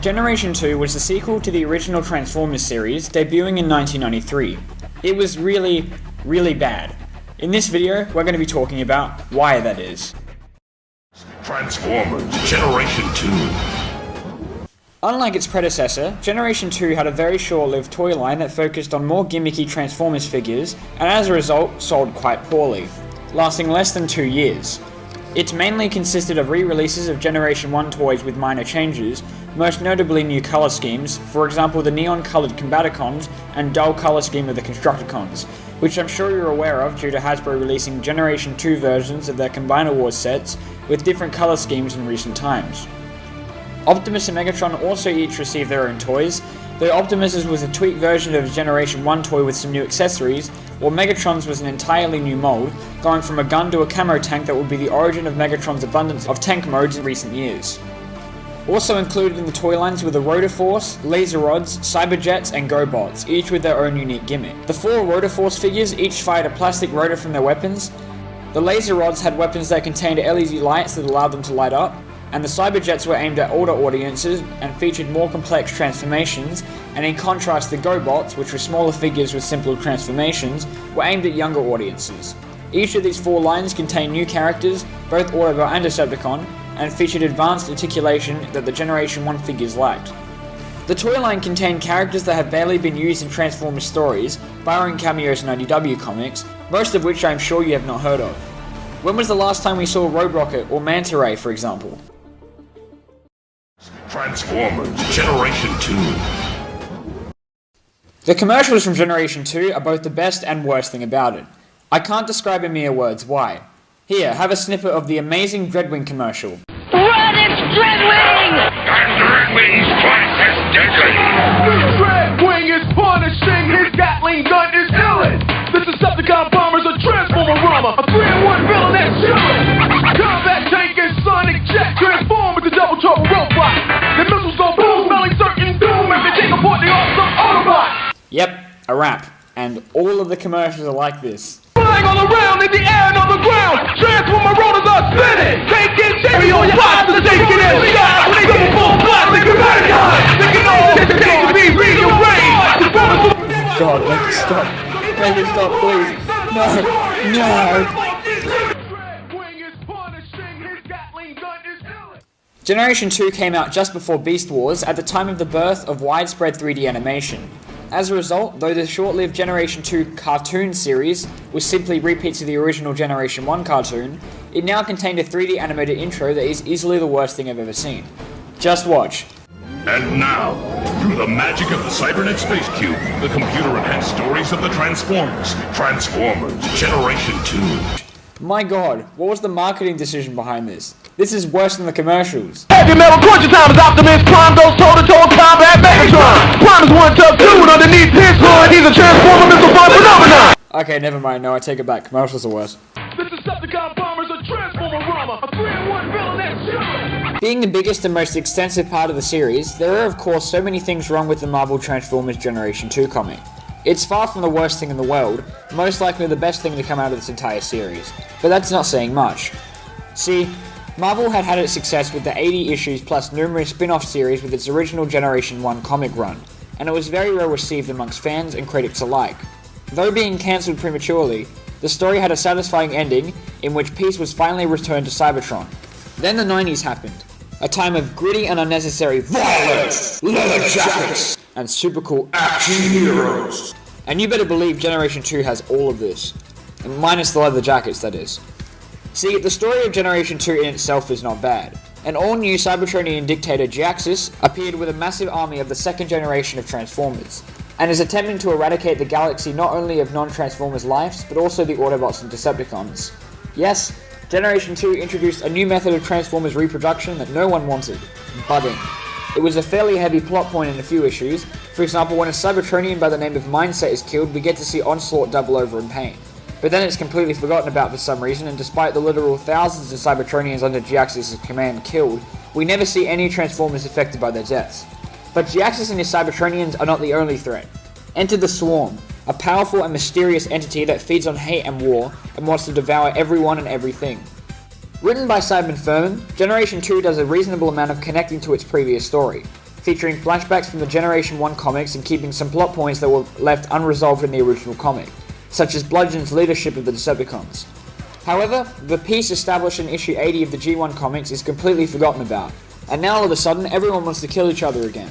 Generation 2 was the sequel to the original Transformers series, debuting in 1993. It was really, really bad. In this video, we're going to be talking about why that is. Transformers Generation 2. Unlike its predecessor, Generation 2 had a very short-lived toy line that focused on more gimmicky Transformers figures, and as a result, sold quite poorly, lasting less than 2 years. It mainly consisted of re-releases of Generation 1 toys with minor changes, most notably new colour schemes, for example the neon-coloured Combaticons and dull colour scheme of the Constructicons, which I'm sure you're aware of due to Hasbro releasing Generation 2 versions of their Combiner Wars sets with different colour schemes in recent times. Optimus and Megatron also each received their own toys, though Optimus's was a tweaked version of his Generation 1 toy with some new accessories, while Megatron's was an entirely new mold, going from a gun to a camo tank that would be the origin of Megatron's abundance of tank modes in recent years. Also included in the toy lines were the Rotoforce, Laser Rods, Cyberjets, and GoBots, each with their own unique gimmick. The 4 Rotoforce figures each fired a plastic rotor from their weapons. The Laser Rods had weapons that contained LED lights that allowed them to light up, and the Cyberjets were aimed at older audiences and featured more complex transformations, and in contrast the GoBots, which were smaller figures with simpler transformations, were aimed at younger audiences. Each of these 4 lines contained new characters, both Autobot and Decepticon, and featured advanced articulation that the Generation 1 figures lacked. The toy line contained characters that have barely been used in Transformers stories, borrowing cameos in IDW comics, most of which I am sure you have not heard of. When was the last time we saw Road Rocket or Manta Ray, for example? Transformers Generation 2. The commercials from Generation 2 are both the best and worst thing about it. I can't describe in mere words why. Here, have a snippet of the amazing Dreadwing commercial. Run, it's Dreadwing! And Dreadwing's twice as deadly. Dreadwing is punishing, his Gatling gun is illin'. The Decepticon bomber's a Transformer Rama, a 3-in-1 villain that's chillin'. Combat tank and Sonic Jet transform into double turbo robot. The missiles go boom, smelling certain doom if they take apart the awesome Autobot. Yep, a wrap. And all of the commercials are like this. Flying all around in the air and on the ground, Transformer rotors are spinning. Taking stereo plots and taking it shot. Double full plastic Combaticon. They can all take me, read your brain. God, make it stop. Make it stop, please. No. Generation 2 came out just before Beast Wars, at the time of the birth of widespread 3D animation. As a result, though the short-lived Generation 2 cartoon series was simply repeats of the original Generation 1 cartoon, it now contained a 3D animated intro that is easily the worst thing I've ever seen. Just watch. And now, through the magic of the Cybernet Space Cube, the computer-enhanced stories of the Transformers. Transformers Generation 2. My god, what was the marketing decision behind this? This is worse than the commercials. Heavy metal cruncher time as Optimus Prime goes toe-to-toe combat Megatron. Prime is 1 tough dude underneath his hood. He's a Transformer missile bomb phenomenon. Okay, never mind. No, I take it back. Commercials are worse. The Decepticon bomber's a Transformer Rama, a 3-in-1 villain that's chillin'. Being the biggest and most extensive part of the series, there are of course so many things wrong with the Marvel Transformers Generation 2 comic. It's far from the worst thing in the world, most likely the best thing to come out of this entire series, but that's not saying much. See, Marvel had had its success with the 80 issues plus numerous spin-off series with its original Generation 1 comic run, and it was very well received amongst fans and critics alike. Though being cancelled prematurely, the story had a satisfying ending in which peace was finally returned to Cybertron. Then the 90s happened, a time of gritty and unnecessary violence, leather jackets, and super cool action heroes. And you better believe Generation 2 has all of this, and minus the leather jackets, that is. See, the story of Generation 2 in itself is not bad. An all-new Cybertronian dictator Giaxis appeared with a massive army of the second generation of Transformers, and is attempting to eradicate the galaxy not only of non-Transformers lives, but also the Autobots and Decepticons. Yes, Generation 2 introduced a new method of Transformers reproduction that no one wanted, budding. It was a fairly heavy plot point in a few issues. For example, when a Cybertronian by the name of Mindset is killed, we get to see Onslaught double over in pain. But then it's completely forgotten about for some reason, and despite the literal thousands of Cybertronians under Giaxis' command killed, we never see any Transformers affected by their deaths. But Giaxis and his Cybertronians are not the only threat. Enter the Swarm, a powerful and mysterious entity that feeds on hate and war, and wants to devour everyone and everything. Written by Simon Furman, Generation 2 does a reasonable amount of connecting to its previous story. featuring flashbacks from the Generation 1 comics and keeping some plot points that were left unresolved in the original comic, such as Bludgeon's leadership of the Decepticons. However, the piece established in issue 80 of the G1 comics is completely forgotten about, and now all of a sudden everyone wants to kill each other again.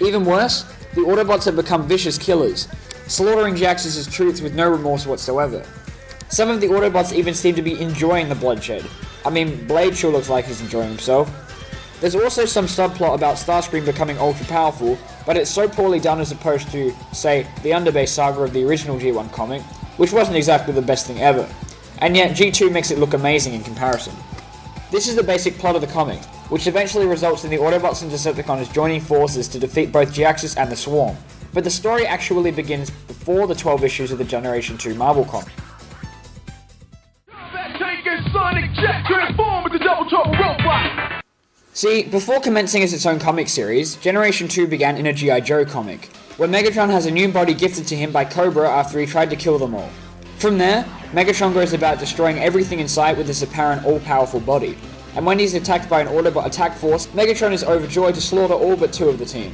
Even worse, the Autobots have become vicious killers, slaughtering Jaxxus's troops with no remorse whatsoever. Some of the Autobots even seem to be enjoying the bloodshed. I mean, Blade sure looks like he's enjoying himself. There's also some subplot about Starscream becoming ultra powerful, but it's so poorly done as opposed to, say, the Underbase saga of the original G1 comic, which wasn't exactly the best thing ever. And yet G2 makes it look amazing in comparison. This is the basic plot of the comic, which eventually results in the Autobots and Decepticons joining forces to defeat both Jaxxus and the Swarm. But the story actually begins before the 12 issues of the Generation 2 Marvel comic. See, before commencing as its own comic series, Generation 2 began in a G.I. Joe comic, where Megatron has a new body gifted to him by Cobra after he tried to kill them all. From there, Megatron goes about destroying everything in sight with his apparent all-powerful body, and when he's attacked by an Autobot attack force, Megatron is overjoyed to slaughter all but 2 of the team.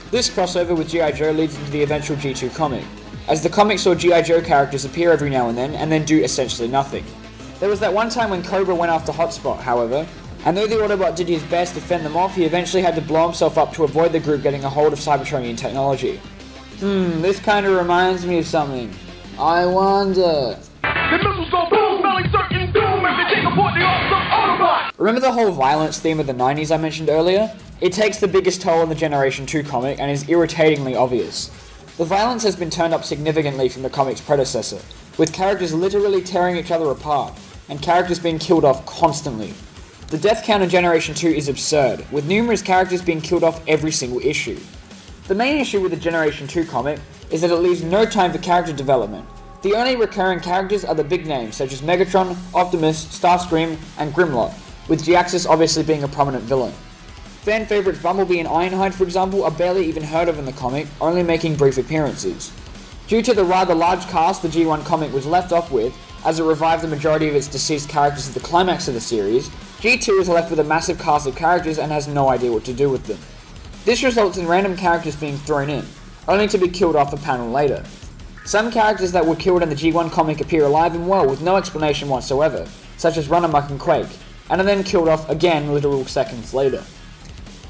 This crossover with G.I. Joe leads into the eventual G2 comic, as the comic saw G.I. Joe characters appear every now and then do essentially nothing. There was that one time when Cobra went after Hotspot, however, and though the Autobot did his best to fend them off, he eventually had to blow himself up to avoid the group getting a hold of Cybertronian technology. This kinda reminds me of something. I wonder... The missiles go boom, smelling certain doom if they take apart the awesome Autobot! Remember the whole violence theme of the 90s I mentioned earlier? It takes the biggest toll on the Generation 2 comic and is irritatingly obvious. The violence has been turned up significantly from the comic's predecessor, with characters literally tearing each other apart, and characters being killed off constantly. The death count in Generation 2 is absurd, with numerous characters being killed off every single issue. The main issue with the Generation 2 comic is that it leaves no time for character development. The only recurring characters are the big names such as Megatron, Optimus, Starscream, and Grimlock, with Jaxxus obviously being a prominent villain. Fan favourites Bumblebee and Ironhide, for example, are barely even heard of in the comic, only making brief appearances. Due to the rather large cast the G1 comic was left off with, as it revived the majority of its deceased characters at the climax of the series, G2 is left with a massive cast of characters and has no idea what to do with them. This results in random characters being thrown in, only to be killed off a panel later. Some characters that were killed in the G1 comic appear alive and well with no explanation whatsoever, such as Runamuck and Quake, and are then killed off again literal seconds later.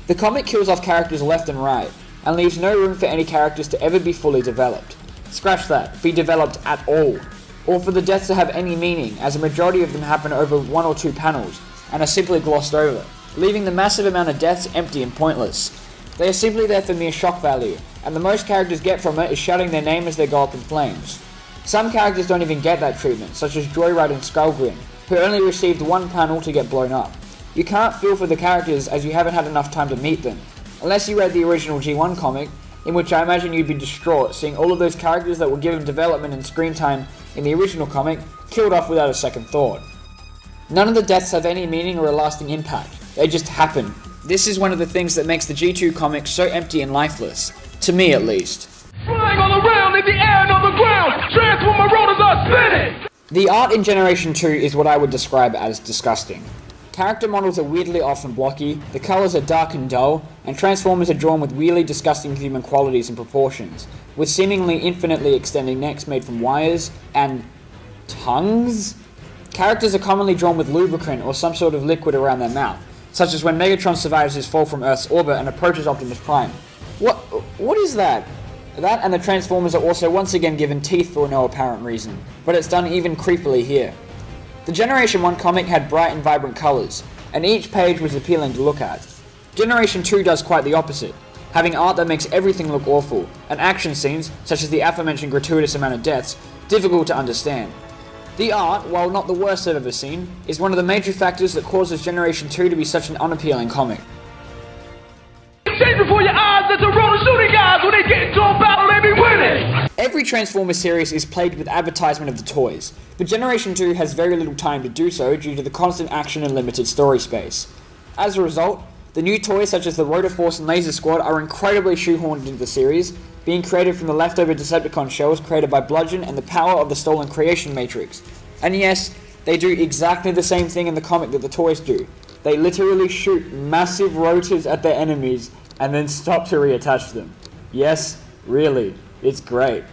The comic kills off characters left and right, and leaves no room for any characters to ever be fully developed. Scratch that, be developed at all, or for the deaths to have any meaning, as a majority of them happen over 1 or 2 panels, and are simply glossed over, leaving the massive amount of deaths empty and pointless. They are simply there for mere shock value, and the most characters get from it is shouting their name as they go up in flames. Some characters don't even get that treatment, such as Joyride and Skullgrin, who only received 1 panel to get blown up. You can't feel for the characters as you haven't had enough time to meet them, unless you read the original G1 comic, in which I imagine you'd be distraught seeing all of those characters that were given development and screen time in the original comic killed off without a second thought. None of the deaths have any meaning or a lasting impact, they just happen. This is one of the things that makes the G2 comic so empty and lifeless, to me at least. Flying all around in the air and on the ground, Transformer rotors are spinning! The art in Generation 2 is what I would describe as disgusting. Character models are weirdly off and blocky, the colours are dark and dull, and Transformers are drawn with really disgusting human qualities and proportions, with seemingly infinitely extending necks made from wires and tongues? Characters are commonly drawn with lubricant or some sort of liquid around their mouth, such as when Megatron survives his fall from Earth's orbit and approaches Optimus Prime. What is that? That and the Transformers are also once again given teeth for no apparent reason, but it's done even creepily here. The Generation 1 comic had bright and vibrant colours, and each page was appealing to look at. Generation 2 does quite the opposite, having art that makes everything look awful, and action scenes, such as the aforementioned gratuitous amount of deaths, difficult to understand. The art, while not the worst I've ever seen, is one of the major factors that causes Generation 2 to be such an unappealing comic. Change before your eyes, that's a roll of shooting guys when they get into a battle, they be winning! Every Transformers series is plagued with advertisement of the toys, but Generation 2 has very little time to do so due to the constant action and limited story space. As a result, the new toys such as the Rotor Force and Laser Squad are incredibly shoehorned into the series, being created from the leftover Decepticon shells created by Bludgeon and the power of the stolen Creation Matrix. And yes, they do exactly the same thing in the comic that the toys do. They literally shoot massive rotors at their enemies and then stop to reattach them. Yes, really, it's great.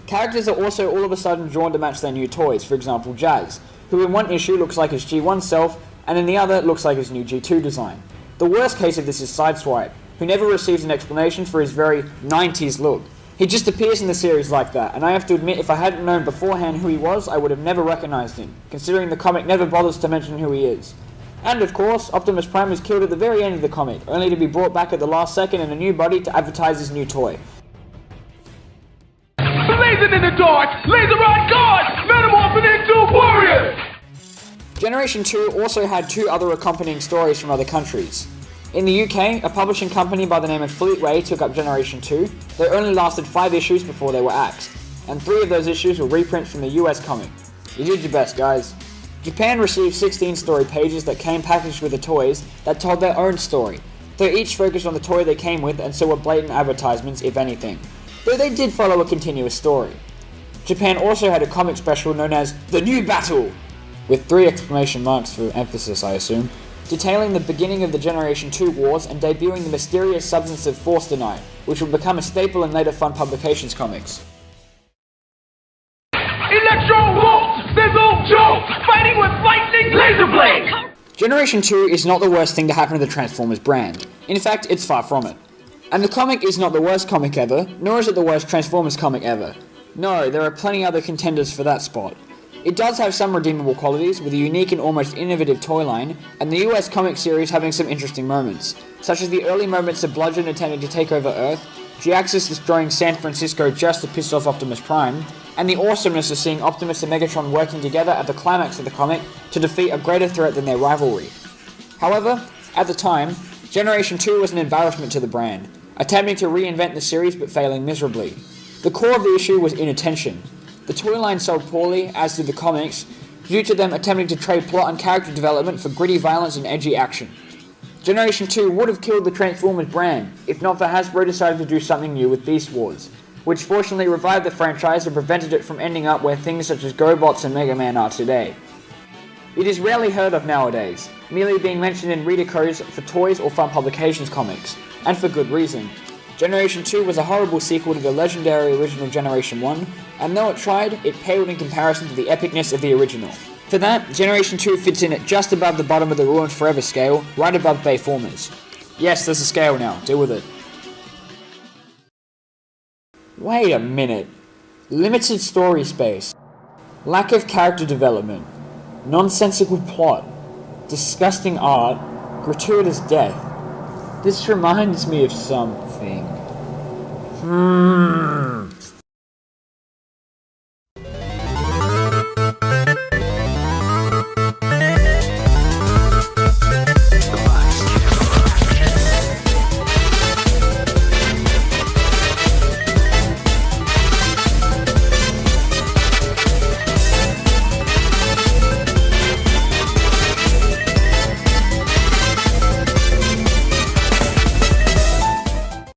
Characters are also all of a sudden drawn to match their new toys, for example Jazz, who in one issue looks like his G1 self, and in the other looks like his new G2 design. The worst case of this is Sideswipe, who never receives an explanation for his very 90s look. He just appears in the series like that, and I have to admit if I hadn't known beforehand who he was, I would have never recognized him, considering the comic never bothers to mention who he is. And of course, Optimus Prime is killed at the very end of the comic, only to be brought back at the last second in a new body to advertise his new toy. Blazing in the dark, laser rod guards, metamorphing into warriors! Generation 2 also had two other accompanying stories from other countries. In the UK, a publishing company by the name of Fleetway took up Generation 2. They only lasted 5 issues before they were axed, and 3 of those issues were reprints from the US comic. You did your best, guys. Japan received 16 story pages that came packaged with the toys that told their own story, though each focused on the toy they came with and so were blatant advertisements if anything, though they did follow a continuous story. Japan also had a comic special known as The New Battle, with 3 exclamation marks for emphasis I assume, detailing the beginning of the Generation 2 wars and debuting the mysterious substance of Force Denied, which would become a staple in later Fun Publications comics. Electro-Volt, Sizzle-Jolt, fighting with lightning laser blades! Generation 2 is not the worst thing to happen to the Transformers brand. In fact, it's far from it. And the comic is not the worst comic ever, nor is it the worst Transformers comic ever. No, there are plenty other contenders for that spot. It does have some redeemable qualities, with a unique and almost innovative toy line, and the US comic series having some interesting moments, such as the early moments of Bludgeon attempting to take over Earth, G-Axis destroying San Francisco just to piss off Optimus Prime, and the awesomeness of seeing Optimus and Megatron working together at the climax of the comic to defeat a greater threat than their rivalry. However, at the time, Generation 2 was an embarrassment to the brand, attempting to reinvent the series but failing miserably. The core of the issue was inattention. The toy line sold poorly, as did the comics, due to them attempting to trade plot and character development for gritty violence and edgy action. Generation 2 would have killed the Transformers brand, if not for Hasbro deciding to do something new with Beast Wars, which fortunately revived the franchise and prevented it from ending up where things such as GoBots and Mega Man are today. It is rarely heard of nowadays, merely being mentioned in reader codes for toys or Fun Publications comics, and for good reason. Generation 2 was a horrible sequel to the legendary original Generation 1, and though it tried, it paled in comparison to the epicness of the original. For that, Generation 2 fits in at just above the bottom of the Ruined Forever scale, right above Bayformers. Yes, there's a scale now, deal with it. Wait a minute. Limited story space. Lack of character development. Nonsensical plot. Disgusting art. Gratuitous death. This reminds me of something.